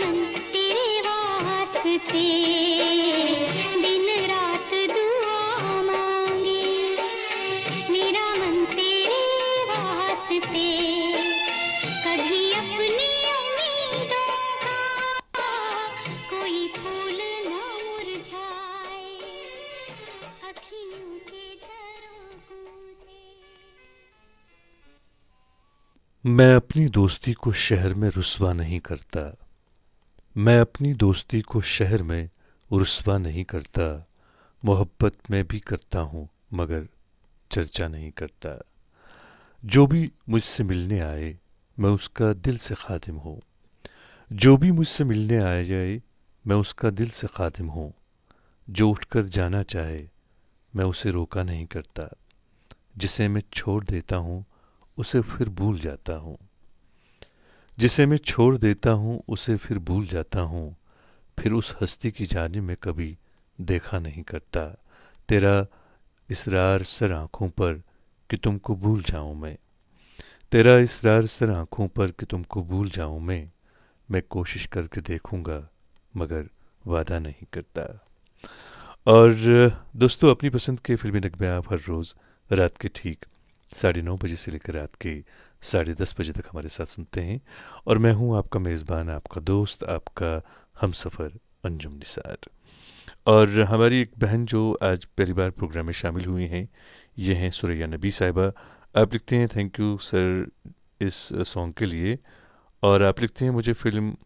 मन तेरे वास्ते दिन रात दुआ मांगे, मेरा मन तेरे वास्ते कभी अपनी उम्मीदों का कोई फूल न मुरझाए, अखियों के झरोखों से। मैं अपनी दोस्ती को शहर में रुस्वा नहीं करता, मैं अपनी दोस्ती को शहर में रुस्वा नहीं करता, मोहब्बत में भी करता हूँ मगर चर्चा नहीं करता। जो भी मुझसे मिलने आए मैं उसका दिल से खादिम हूँ, जो भी मुझसे मिलने आ जाए मैं उसका दिल से खादिम हूँ। जो उठकर जाना चाहे मैं उसे रोका नहीं करता, जिसे मैं छोड़ देता हूँ उसे फिर भूल जाता हूँ, जिसे मैं छोड़ देता हूँ उसे फिर भूल जाता हूँ, फिर उस हस्ती की जाने में कभी देखा नहीं करता। तेरा इसरार सर आँखों पर कि तुमको भूल जाऊँ मैं, तेरा इसरार सर आँखों पर कि तुमको भूल जाऊँ मैं कोशिश करके देखूँगा मगर वादा नहीं करता। और दोस्तों, अपनी पसंद के फिल्मी नगमे आप हर रोज़ रात के ठीक 9:30 बजे से लेकर रात के 10:30 बजे तक हमारे साथ सुनते हैं। और मैं हूं आपका मेज़बान, आपका दोस्त, आपका हमसफ़र अंजुम निसार। और हमारी एक बहन जो आज पहली बार प्रोग्राम में शामिल हुई हैं, ये हैं सुरैया नबी साहिबा। आप लिखते हैं थैंक यू सर इस सॉन्ग के लिए, और आप लिखते हैं मुझे फ़िल्म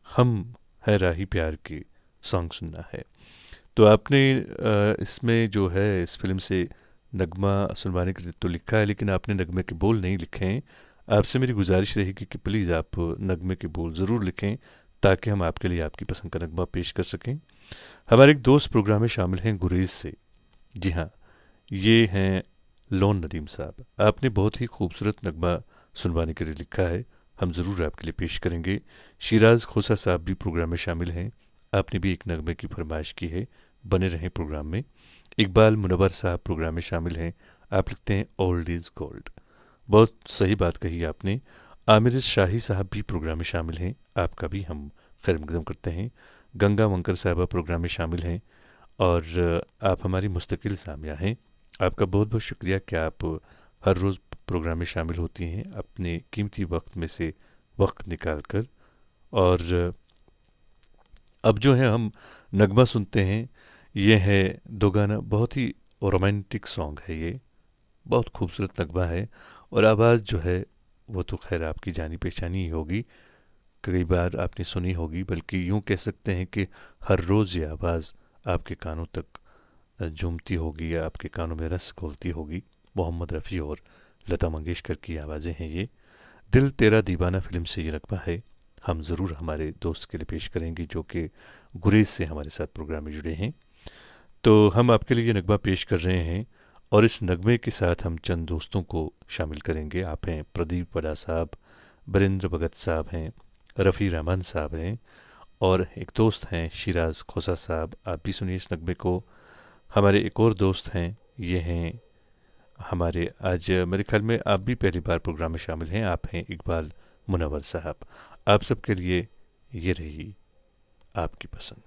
हम है राही प्यार की सॉन्ग सुनना है। तो आपने इसमें जो है इस फिल्म से नगमा सुनवाने के लिए तो लिखा है, लेकिन आपने नगमे के बोल नहीं लिखे हैं। आपसे मेरी गुजारिश रहेगी कि प्लीज़ आप नगमे के बोल ज़रूर लिखें ताकि हम आपके लिए आपकी पसंद का नगमा पेश कर सकें। हमारे एक दोस्त प्रोग्राम में शामिल हैं गुरेज से। जी हाँ, ये हैं लोन नदीम साहब। आपने बहुत ही खूबसूरत नगमा सुनवाने के लिए लिखा है, हम ज़रूर आपके लिए पेश करेंगे। शिराज खोसा साहब भी प्रोग्राम में शामिल हैं, आपने भी एक नगमे की फरमाइश की है, बने रहें प्रोग्राम में। इकबाल मुनव्वर साहब प्रोग्राम में शामिल हैं, आप लिखते हैं ओल्ड इज़ गोल्ड। बहुत सही बात कही आपने। आमिर शाही साहब भी प्रोग्राम में शामिल हैं, आपका भी हम खैर मकदम करते हैं। गंगा वंकर साहबा प्रोग्राम में शामिल हैं, और आप हमारी मुस्तकिल सामिया हैं। आपका बहुत बहुत शुक्रिया कि आप हर रोज़ प्रोग्राम में शामिल होती हैं अपने कीमती वक्त में से वक्त निकाल कर। और अब जो है हम नगमा सुनते हैं, ये है दो गाना, बहुत ही रोमांटिक सॉन्ग है, ये बहुत खूबसूरत नगमा है। और आवाज़ जो है वो तो खैर आपकी जानी पहचानी ही होगी, कई बार आपने सुनी होगी, बल्कि यूँ कह सकते हैं कि हर रोज़ ये आवाज़ आपके कानों तक झूमती होगी या आपके कानों में रस घोलती होगी। मोहम्मद रफ़ी और लता मंगेशकर की आवाज़ें हैं ये। दिल तेरा दीवाना फिल्म से ये नगमा है, हम ज़रूर हमारे दोस्त के लिए पेश करेंगे जो कि गुरेज से हमारे साथ प्रोग्राम में जुड़े हैं। तो हम आपके लिए ये नगमा पेश कर रहे हैं, और इस नगमे के साथ हम चंद दोस्तों को शामिल करेंगे। आप हैं प्रदीप वड़ा साहब, बरिंद्र भगत साहब हैं, रफ़ी रहमान साहब हैं, और एक दोस्त हैं शिराज खोसा साहब। आप भी सुनिए इस नगमे को। हमारे एक और दोस्त हैं, ये हैं हमारे, आज मेरे ख्याल में आप भी पहली बार प्रोग्राम में शामिल हैं, आप हैं इकबाल मुनव्वर साहब। आप सबके लिए ये रही आपकी पसंद।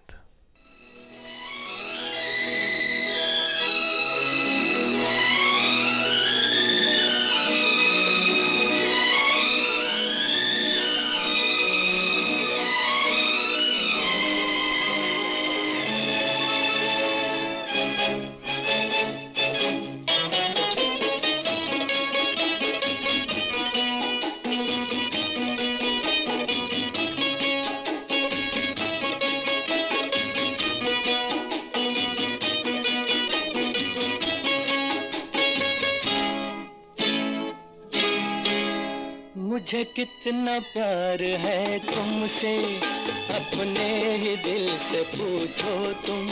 मुझे कितना प्यार है तुमसे, अपने ही दिल से पूछो तुम,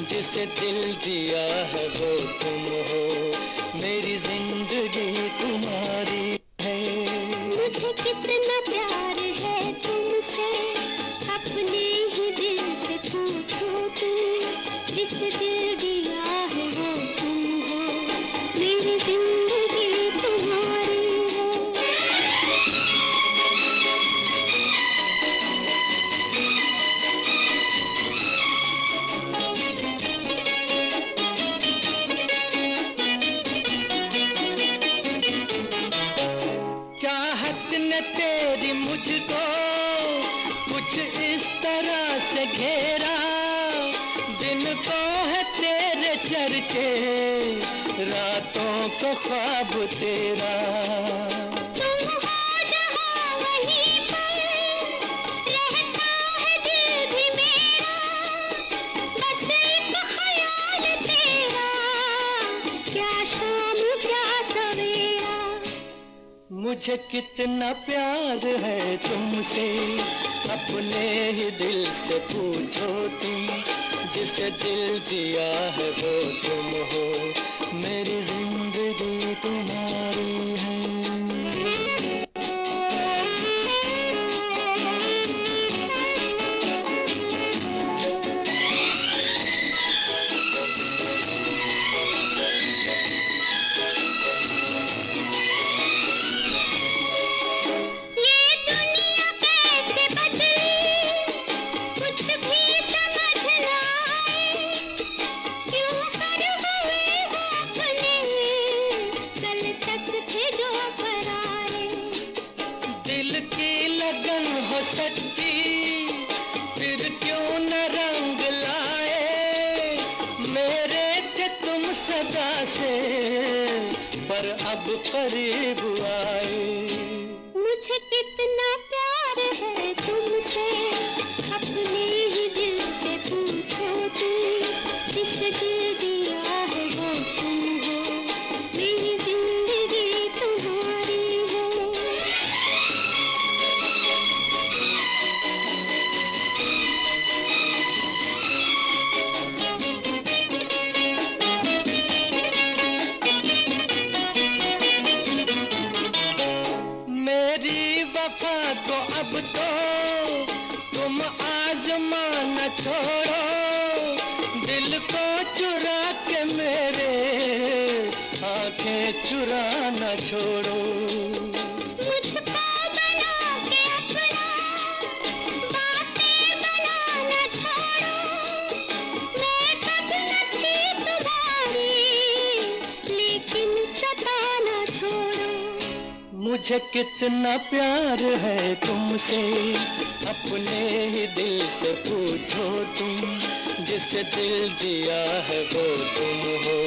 जिसे दिल दिया है वो तुम हो, मेरी जिंदगी तुम्हारी है। मुझे कितना प्यार है तुमसे, अपने ही दिल से पूछो तुम, जिसे दिल दिया है वो तुम हो, मेरी जिंदगी तुम्हारी है। घेरा, दिन को है तेरे चर्चे, रातों को ख्वाब तेरा। तुम हो जहाँ वहीं पर, रहता है दिल भी मेरा, बस एक ख्याल तेरा, क्या शाम क्या सवेरा। मुझे कितना प्यार है तुमसे, अपने ही दिल से पूछो तुम, जिसे दिल दिया है वो तुम हो, मेरी जिंदगी तुम्हारी है। ये दुनिया कैसे बदली, कुछ भी समझ ना आए, क्यों कर हुए हो अपने, कल तक थे जो पराए। दिल की लगन हो सच्ची, फिर क्यों न रंग लाए, मेरे थे तुम सदा से, पर अब करीब आए। मुझे कितना प्यार है तुमसे, अपने ही दिल से पूछो तुम, जिसे दिल दिया है वो तुम हो, मेरी जिंदगी तुम्हारी है। मेरी वफा को अब तो तुम आजमाना छोड़ो, दिल को चुरा के मेरे आंखें चुराना छोड़ो। मुझको बना के अपना, बातें बनाना छोड़ो, मैं कब न थी तुम्हारी, लेकिन सताना छोड़ो। मुझे कितना प्यार है तुमसे, अपने ही दिल से पूछो तुम, जिसे दिल दिया है वो तुम हो,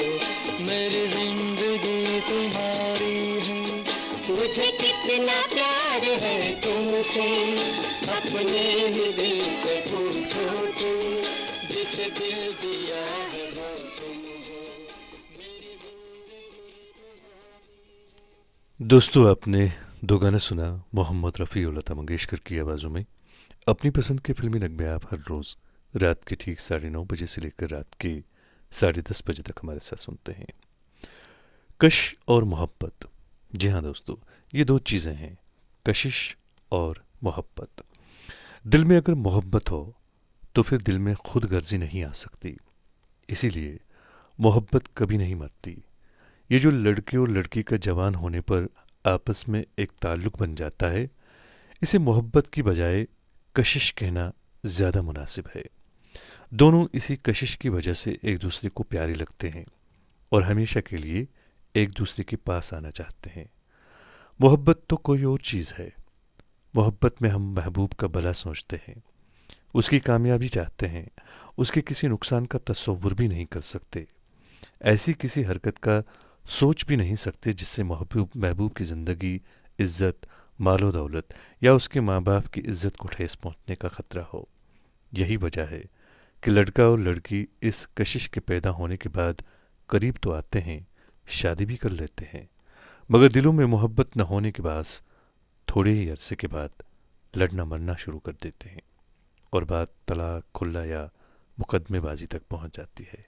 मेरी जिंदगी तुम्हारी है। मुझे कितना प्यार है तुमसे, अपने ही दिल से पूछो तुम, जिसे दिल दिया है वो तुम हो, मेरी जिंदगी तुम्हारी। दोस्तों, आपने दो गाने सुना मोहम्मद रफ़ी और लता मंगेशकर की आवाज़ों में। अपनी पसंद के फिल्मी नगमे आप हर रोज़ रात के ठीक 9:30 बजे से लेकर रात के 10:30 बजे तक हमारे साथ सुनते हैं। कश और मोहब्बत, जी हाँ दोस्तों, ये दो चीज़ें हैं, कशिश और मोहब्बत। दिल में अगर मोहब्बत हो तो फिर दिल में खुद गर्जी नहीं आ सकती, इसीलिए मोहब्बत कभी नहीं मरती। ये जो लड़के और लड़की का जवान होने पर आपस में एक ताल्लुक़ बन जाता है, इसे मोहब्बत की बजाय कशिश कहना ज़्यादा मुनासिब है। दोनों इसी कशिश की वजह से एक दूसरे को प्यारे लगते हैं और हमेशा के लिए एक दूसरे के पास आना चाहते हैं। मोहब्बत तो कोई और चीज़ है। मोहब्बत में हम महबूब का भला सोचते हैं, उसकी कामयाबी चाहते हैं, उसके किसी नुकसान का तसव्वुर भी नहीं कर सकते, ऐसी किसी हरकत का सोच भी नहीं सकते जिससे महबूब की ज़िंदगी, इज़्ज़त, मालो दौलत या उसके माँ बाप की इज़्ज़त को ठेस पहुँचने का ख़तरा हो। यही वजह है कि लड़का और लड़की इस कशिश के पैदा होने के बाद करीब तो आते हैं, शादी भी कर लेते हैं, मगर दिलों में मोहब्बत न होने के बाद थोड़े ही अरसे के बाद लड़ना मरना शुरू कर देते हैं और बात तलाक, खुल्ला या मुकदमेबाजी तक पहुंच जाती है।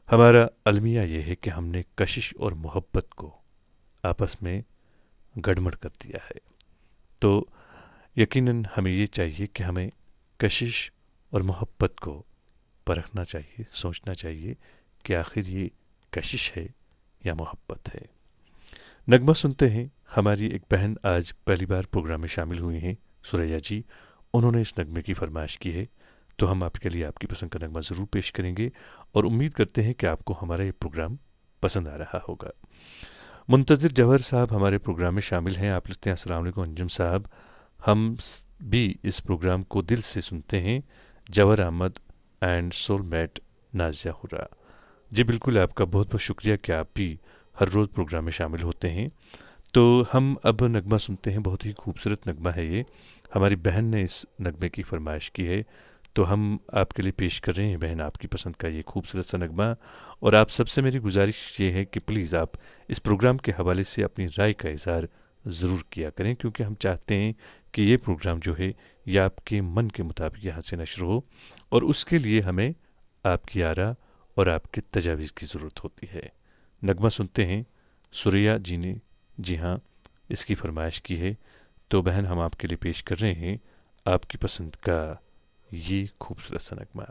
हमारा अलमिया यह है कि हमने कशिश और मोहब्बत को आपस में गड़मड़ कर दिया है। तो यकीनन हमें ये चाहिए कि हमें कशिश और मोहब्बत को परखना चाहिए, सोचना चाहिए कि आखिर ये कशिश है या मोहब्बत है। नगमा सुनते हैं। हमारी एक बहन आज पहली बार प्रोग्राम में शामिल हुई हैं, सुरैया जी। उन्होंने इस नगमे की फरमाइश की है, तो हम आपके लिए आपकी पसंद का नगमा ज़रूर पेश करेंगे और उम्मीद करते हैं कि आपको हमारा ये प्रोग्राम पसंद आ रहा होगा। मुंतज़िर जौहर साहब हमारे प्रोग्राम में शामिल हैं। आप लिखते हैं, अस्सलाम वालेकुम अंजुम साहब, हम भी इस प्रोग्राम को दिल से सुनते हैं जवाहर अहमद एंड सोलमेट नाजिया हुर्रा। जी बिल्कुल, आपका बहुत बहुत शुक्रिया कि आप भी हर रोज़ प्रोग्राम में शामिल होते हैं। तो हम अब नगमा सुनते हैं, बहुत ही खूबसूरत नगमा है ये। हमारी बहन ने इस नगमे की फरमाइश की है, तो हम आपके लिए पेश कर रहे हैं बहन आपकी पसंद का ये खूबसूरत सा नगमा। और आप सबसे मेरी गुजारिश ये है कि प्लीज़ आप इस प्रोग्राम के हवाले से अपनी राय का इज़हार ज़रूर किया करें, क्योंकि हम चाहते हैं कि ये प्रोग्राम जो है ये आपके मन के मुताबिक यहाँ से नश्र हो, और उसके लिए हमें आपकी आरा और आपके तजावीज़ की ज़रूरत होती है। नगमा सुनते हैं, सुरैया जी ने जी हाँ इसकी फरमाइश की है। तो बहन हम आपके लिए पेश कर रहे हैं आपकी पसंद का ये खूबसूरत सा नगमा।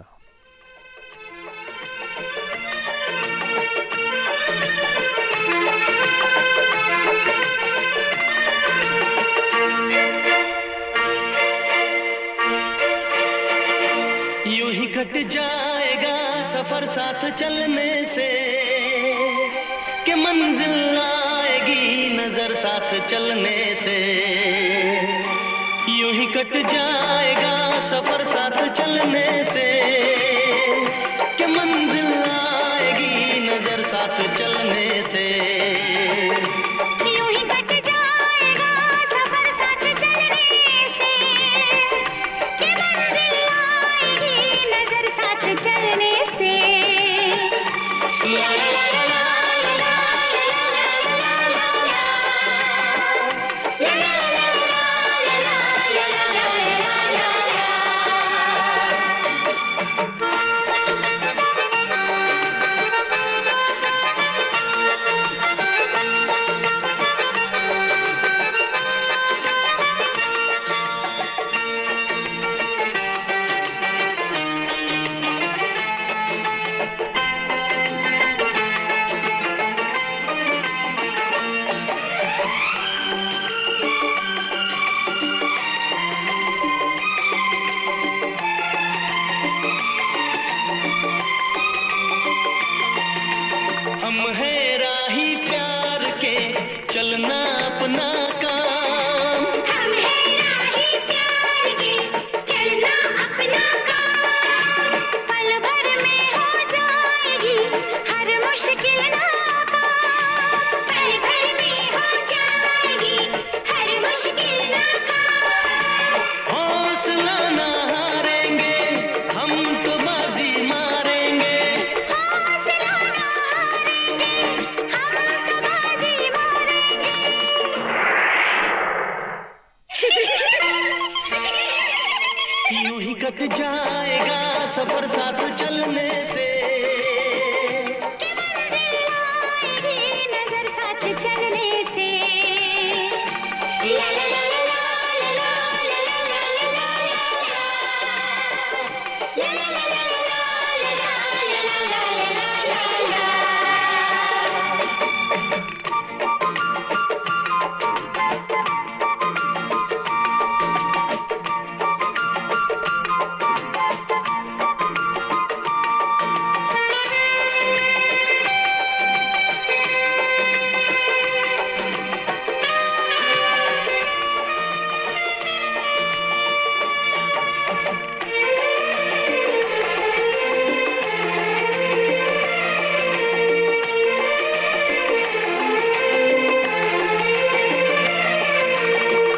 यूं ही कट जाएगा सफर साथ चलने से, कि मंजिल आएगी नजर साथ चलने से। यूं ही कट जाएगा सफर साथ चलने से, कि मंजिल आएगी नजर साथ चलने से। यूं ही कट जाएगा सफर साथ चलने से, कि मंजिल आएगी नजर साथ चलने से। ला ला ला ला ला ला हम है राही प्यार के, चलना अपना काम। हम है राही प्यार के, चलना अपना काम। पल भर में हो जाएगी हर मुश्किल नाकाम। पल भर में हो जाएगी हर मुश्किल नाकाम। हौसला ना हारेंगे, हम तो बाजी मारेंगे। हौसला ना हारेंगे, हम तो बाजी मारेंगे। यूं ही कट जाएगा सफर साथ चलने से। आएगी नजर साथ चलने से। ला ला ला ला ला ला ला ला ला ला ला ला ला ला ला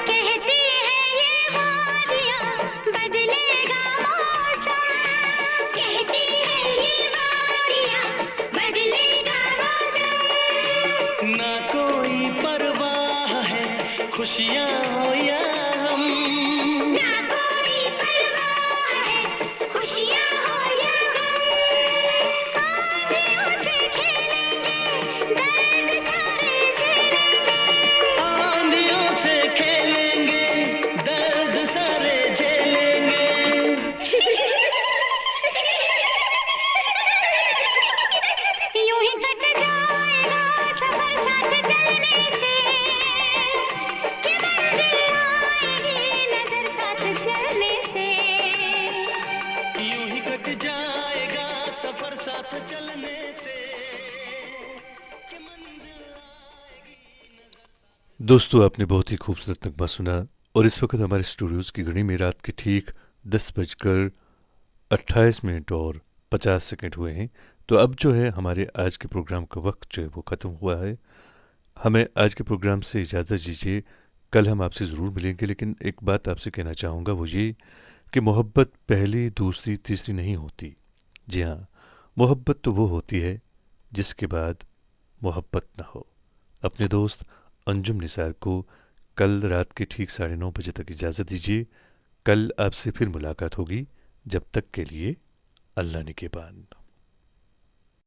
कहती है ये वादियाँ बदलेगा मौसम। कहती है ये वादियाँ बदलेगा मौसम। ना कोई परवाह है खुशियाँ हो या हम। ना कोई परवाह है खुशियाँ हो या गम। आंधियों से खेलेंगे दर्द सारे झेलेंगे। आंधियों से खेलेंगे, दर्द सारे झेलेंगे। यूं ही कट जाएगा सफर साथ चलने से, कि मंजिल आएगी नजर साथ चलने से। यूं ही कट जाएगा सफर साथ चलने से, कि मंजिल आएगी। दोस्तों आपने बहुत ही खूबसूरत नगमा सुना, और इस वक्त हमारे स्टूडियोज़ की घड़ी में रात के ठीक 10 बजकर 28 मिनट और 50 सेकंड हुए हैं। तो अब जो है हमारे आज के प्रोग्राम का वक्त जो है वो ख़त्म हुआ है। हमें आज के प्रोग्राम से इजाज़त दीजिए। कल हम आपसे ज़रूर मिलेंगे, लेकिन एक बात आपसे कहना चाहूँगा, वो ये कि मोहब्बत पहली, दूसरी, तीसरी नहीं होती। जी हाँ, मोहब्बत तो वो होती है जिसके बाद मोहब्बत ना हो। अपने दोस्त अंजुम निसार को कल रात के ठीक 9:30 बजे तक इजाज़त दीजिए। कल आपसे फिर मुलाकात होगी। जब तक के लिए अल्लाह निगहबान।